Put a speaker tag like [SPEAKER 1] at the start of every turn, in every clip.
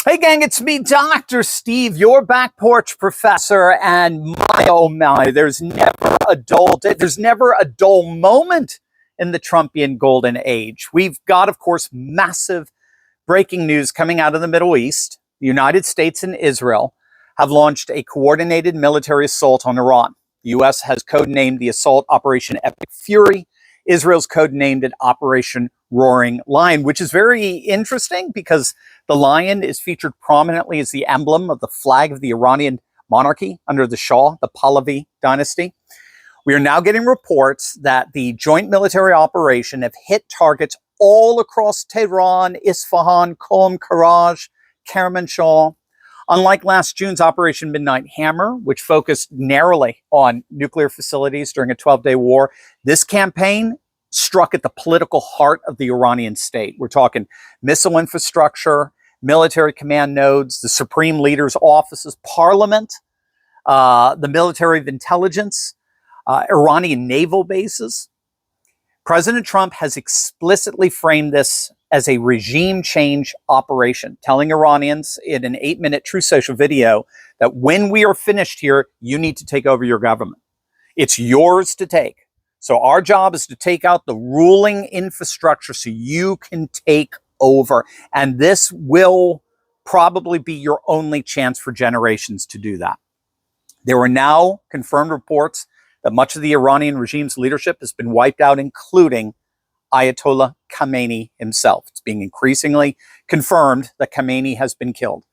[SPEAKER 1] Hey gang, it's me, Dr. Steve, your back porch professor, and my oh my, there's never a dull moment in the Trumpian golden age. We've got, of course, massive breaking news coming out of the Middle East. The United States and Israel have launched a coordinated military assault on Iran. The U.S. has codenamed the assault Operation Epic Fury. Israel's codenamed it Operation Roaring Lion, which is very interesting because the lion is featured prominently as the emblem of the flag of the Iranian monarchy under the Shah, the Pahlavi dynasty. We are now getting reports that the joint military operation have hit targets all across Tehran, Isfahan, Qom, Karaj, Kermanshah. Unlike last June's Operation Midnight Hammer, which focused narrowly on nuclear facilities during a 12-day war, this campaign struck at the political heart of the Iranian state. We're talking missile infrastructure, military command nodes, the supreme leader's offices, parliament, the military of intelligence, Iranian naval bases. President Trump has explicitly framed this as a regime change operation, telling Iranians in an 8-minute True Social video that when we are finished here, you need to take over your government. It's yours to take. So our job is to take out the ruling infrastructure so you can take over. And this will probably be your only chance for generations to do that. There are now confirmed reports that much of the Iranian regime's leadership has been wiped out, including Ayatollah Khamenei himself. It's being increasingly confirmed that Khamenei has been killed.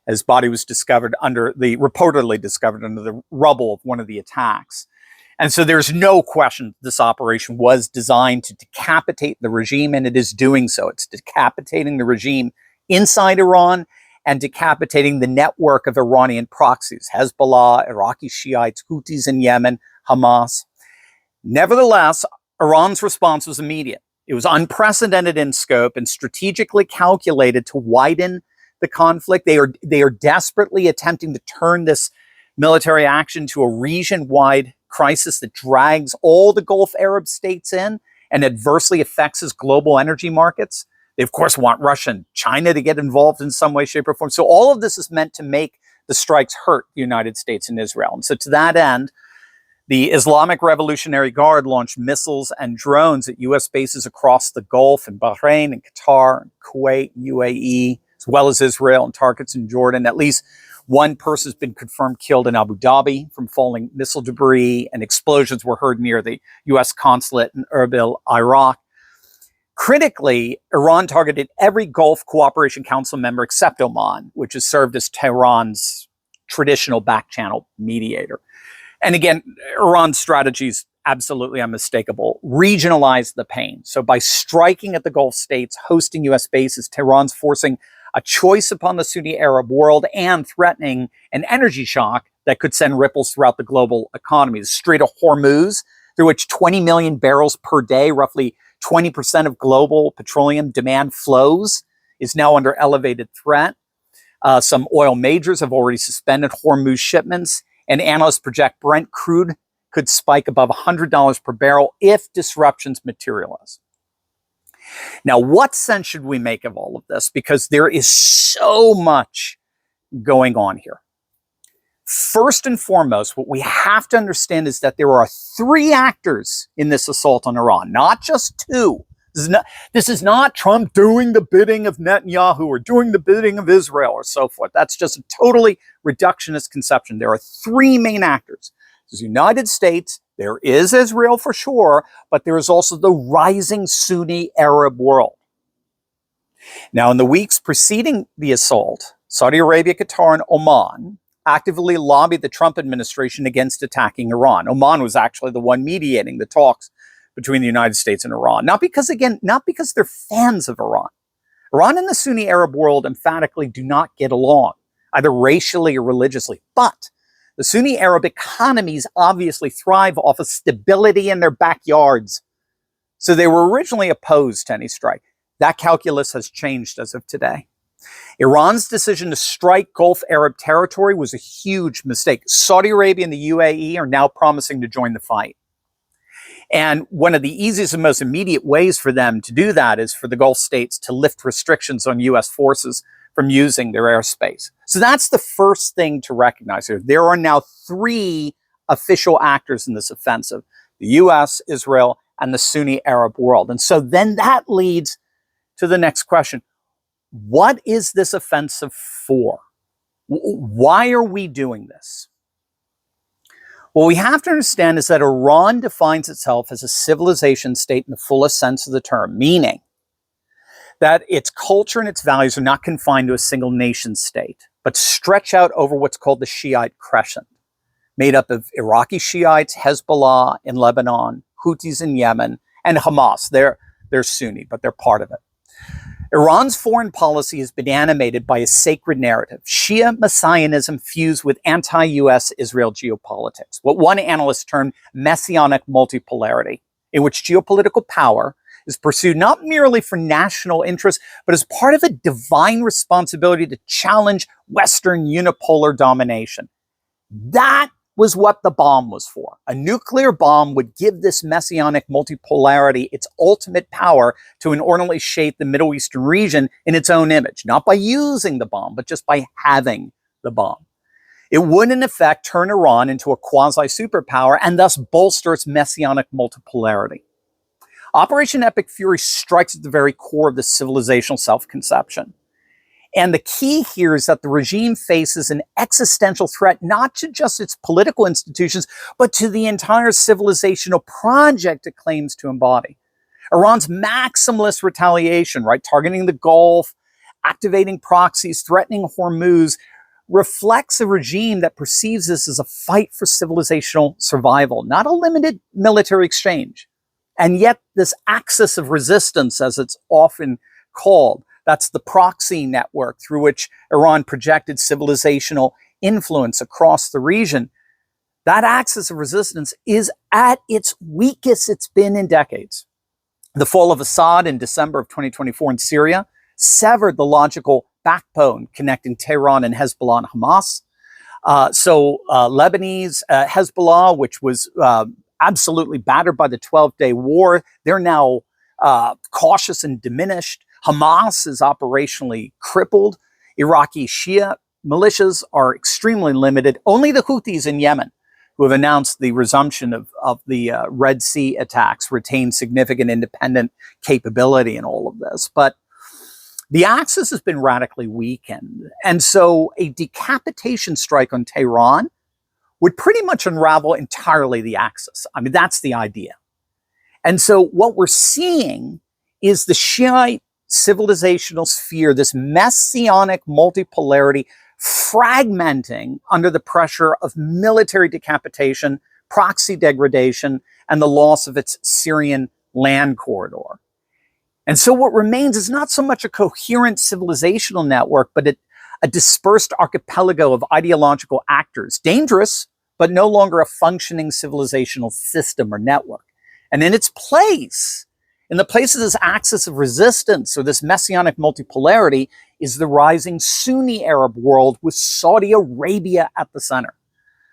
[SPEAKER 1] His body was reportedly discovered under the rubble of one of the attacks. And so there's no question this operation was designed to decapitate the regime, and it is doing so. It's decapitating the regime inside Iran and decapitating the network of Iranian proxies, Hezbollah, Iraqi Shiites, Houthis in Yemen, Hamas. Nevertheless, Iran's response was immediate. It was unprecedented in scope and strategically calculated to widen the conflict. They are desperately attempting to turn this military action to a region-wide crisis that drags all the Gulf Arab states in and adversely affects its global energy markets. They, of course, want Russia and China to get involved in some way, shape, or form. So all of this is meant to make the strikes hurt the United States and Israel. And so to that end, the Islamic Revolutionary Guard launched missiles and drones at U.S. bases across the Gulf in Bahrain and Qatar, and Kuwait, UAE, as well as Israel and targets in Jordan. At least one person has been confirmed killed in Abu Dhabi from falling missile debris, and explosions were heard near the U.S. consulate in Erbil, Iraq. Critically, Iran targeted every Gulf Cooperation Council member except Oman, which has served as Tehran's traditional back-channel mediator. And again, Iran's strategy is absolutely unmistakable. Regionalize the pain. So by striking at the Gulf states, hosting U.S. bases, Tehran's forcing a choice upon the Sunni Arab world and threatening an energy shock that could send ripples throughout the global economy. The Strait of Hormuz, through which 20 million barrels per day, roughly 20% of global petroleum demand flows, is now under elevated threat. Some oil majors have already suspended Hormuz shipments, and analysts project Brent crude could spike above $100 per barrel if disruptions materialize. Now, what sense should we make of all of this? Because there is so much going on here. First and foremost, what we have to understand is that there are 3 actors in this assault on Iran, not just 2. This is not Trump doing the bidding of Netanyahu or doing the bidding of Israel or so forth. That's just a totally reductionist conception. There are 3 main actors. There's the United States, there is Israel for sure, but there is also the rising Sunni Arab world. Now, in the weeks preceding the assault, Saudi Arabia, Qatar, and Oman actively lobbied the Trump administration against attacking Iran. Oman was actually the one mediating the talks between the United States and Iran. Not because they're fans of Iran. Iran and the Sunni Arab world emphatically do not get along, either racially or religiously. But the Sunni Arab economies obviously thrive off of stability in their backyards. So they were originally opposed to any strike. That calculus has changed as of today. Iran's decision to strike Gulf Arab territory was a huge mistake. Saudi Arabia and the UAE are now promising to join the fight. And one of the easiest and most immediate ways for them to do that is for the Gulf states to lift restrictions on U.S. forces from using their airspace. So that's the first thing to recognize here. There are now 3 official actors in this offensive: the U.S., Israel, and the Sunni Arab world. And so then that leads to the next question. What is this offensive for? Why are we doing this? What we have to understand is that Iran defines itself as a civilization state in the fullest sense of the term, meaning that its culture and its values are not confined to a single nation state, but stretch out over what's called the Shiite crescent, made up of Iraqi Shiites, Hezbollah in Lebanon, Houthis in Yemen, and Hamas. They're Sunni, but they're part of it. Iran's foreign policy has been animated by a sacred narrative, Shia messianism fused with anti-US Israel geopolitics, what one analyst termed messianic multipolarity, in which geopolitical power is pursued not merely for national interest, but as part of a divine responsibility to challenge Western unipolar domination. That was what the bomb was for. A nuclear bomb would give this messianic multipolarity its ultimate power to inordinately shape the Middle Eastern region in its own image, not by using the bomb, but just by having the bomb. It would, in effect, turn Iran into a quasi-superpower and thus bolster its messianic multipolarity. Operation Epic Fury strikes at the very core of this civilizational self-conception. And the key here is that the regime faces an existential threat, not to just its political institutions, but to the entire civilizational project it claims to embody. Iran's maximalist retaliation, right, targeting the Gulf, activating proxies, threatening Hormuz, reflects a regime that perceives this as a fight for civilizational survival, not a limited military exchange. And yet this axis of resistance, as it's often called, that's the proxy network through which Iran projected civilizational influence across the region. That axis of resistance is at its weakest it's been in decades. The fall of Assad in December of 2024 in Syria severed the logical backbone connecting Tehran and Hezbollah and Hamas. Lebanese Hezbollah, which was absolutely battered by the 12-day war, they're now cautious and diminished. Hamas is operationally crippled. Iraqi Shia militias are extremely limited. Only the Houthis in Yemen, who have announced the resumption of the Red Sea attacks, retain significant independent capability in all of this. But the axis has been radically weakened. And so a decapitation strike on Tehran would pretty much unravel entirely the axis. I mean, that's the idea. And so what we're seeing is the Shiite civilizational sphere, this messianic multipolarity, fragmenting under the pressure of military decapitation, proxy degradation, and the loss of its Syrian land corridor. And so what remains is not so much a coherent civilizational network, but a dispersed archipelago of ideological actors, dangerous, but no longer a functioning civilizational system or network. And in its place, in the place of this axis of resistance or this messianic multipolarity, is the rising Sunni Arab world with Saudi Arabia at the center.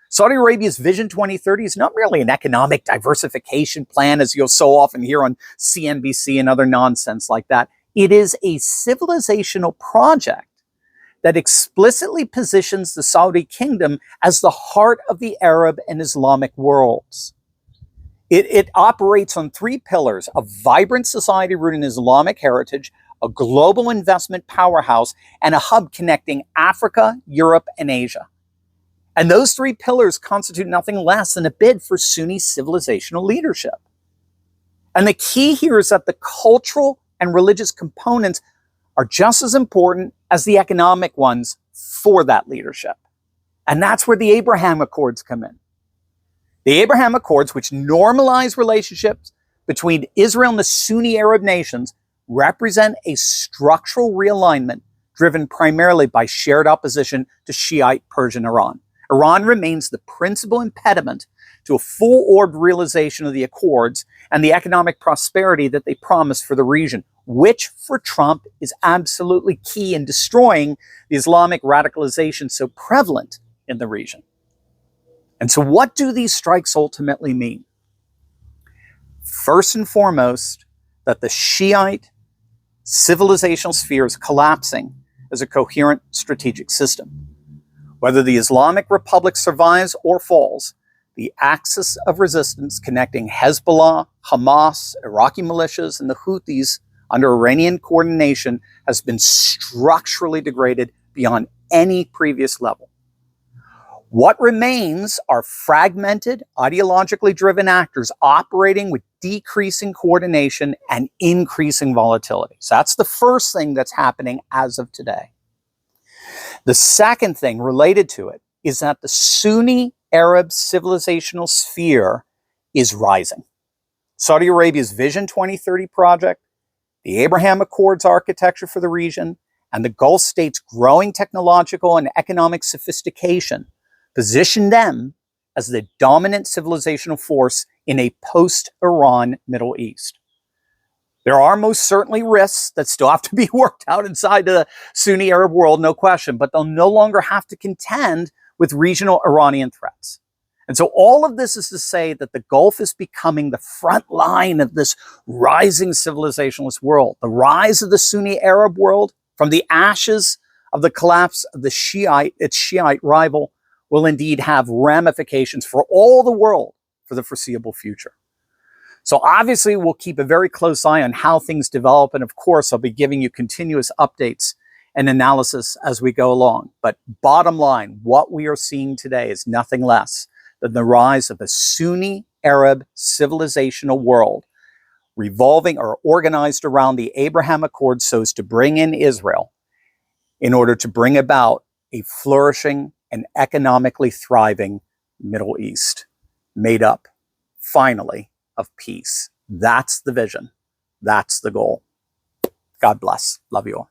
[SPEAKER 1] Saudi Arabia's Vision 2030 is not merely an economic diversification plan, as you'll so often hear on CNBC and other nonsense like that. It is a civilizational project that explicitly positions the Saudi kingdom as the heart of the Arab and Islamic worlds. It operates on 3 pillars: a vibrant society rooted in Islamic heritage, a global investment powerhouse, and a hub connecting Africa, Europe, and Asia. And those 3 pillars constitute nothing less than a bid for Sunni civilizational leadership. And the key here is that the cultural and religious components are just as important as the economic ones for that leadership. And that's where the Abraham Accords come in. The Abraham Accords, which normalize relationships between Israel and the Sunni Arab nations, represent a structural realignment driven primarily by shared opposition to Shiite Persian Iran. Iran remains the principal impediment to a full-orbed realization of the Accords and the economic prosperity that they promise for the region, which for Trump is absolutely key in destroying the Islamic radicalization so prevalent in the region. And so what do these strikes ultimately mean? First and foremost, that the Shiite civilizational sphere is collapsing as a coherent strategic system. Whether the Islamic Republic survives or falls, the axis of resistance connecting Hezbollah, Hamas, Iraqi militias, and the Houthis under Iranian coordination has been structurally degraded beyond any previous level. What remains are fragmented, ideologically driven actors operating with decreasing coordination and increasing volatility. So that's the first thing that's happening as of today. The second thing related to it is that the Sunni Arab civilizational sphere is rising. Saudi Arabia's Vision 2030 project, the Abraham Accords architecture for the region, and the Gulf states' growing technological and economic sophistication position them as the dominant civilizational force in a post-Iran Middle East. There are most certainly risks that still have to be worked out inside the Sunni Arab world, no question, but they'll no longer have to contend with regional Iranian threats. And so all of this is to say that the Gulf is becoming the front line of this rising civilizationalist world. The rise of the Sunni Arab world from the ashes of the collapse of its Shiite rival will indeed have ramifications for all the world for the foreseeable future. So obviously we'll keep a very close eye on how things develop. And of course, I'll be giving you continuous updates and analysis as we go along. But bottom line, what we are seeing today is nothing less than the rise of a Sunni Arab civilizational world revolving or organized around the Abraham Accords so as to bring in Israel in order to bring about a flourishing and economically thriving Middle East made up, finally, of peace. That's the vision. That's the goal. God bless. Love you all.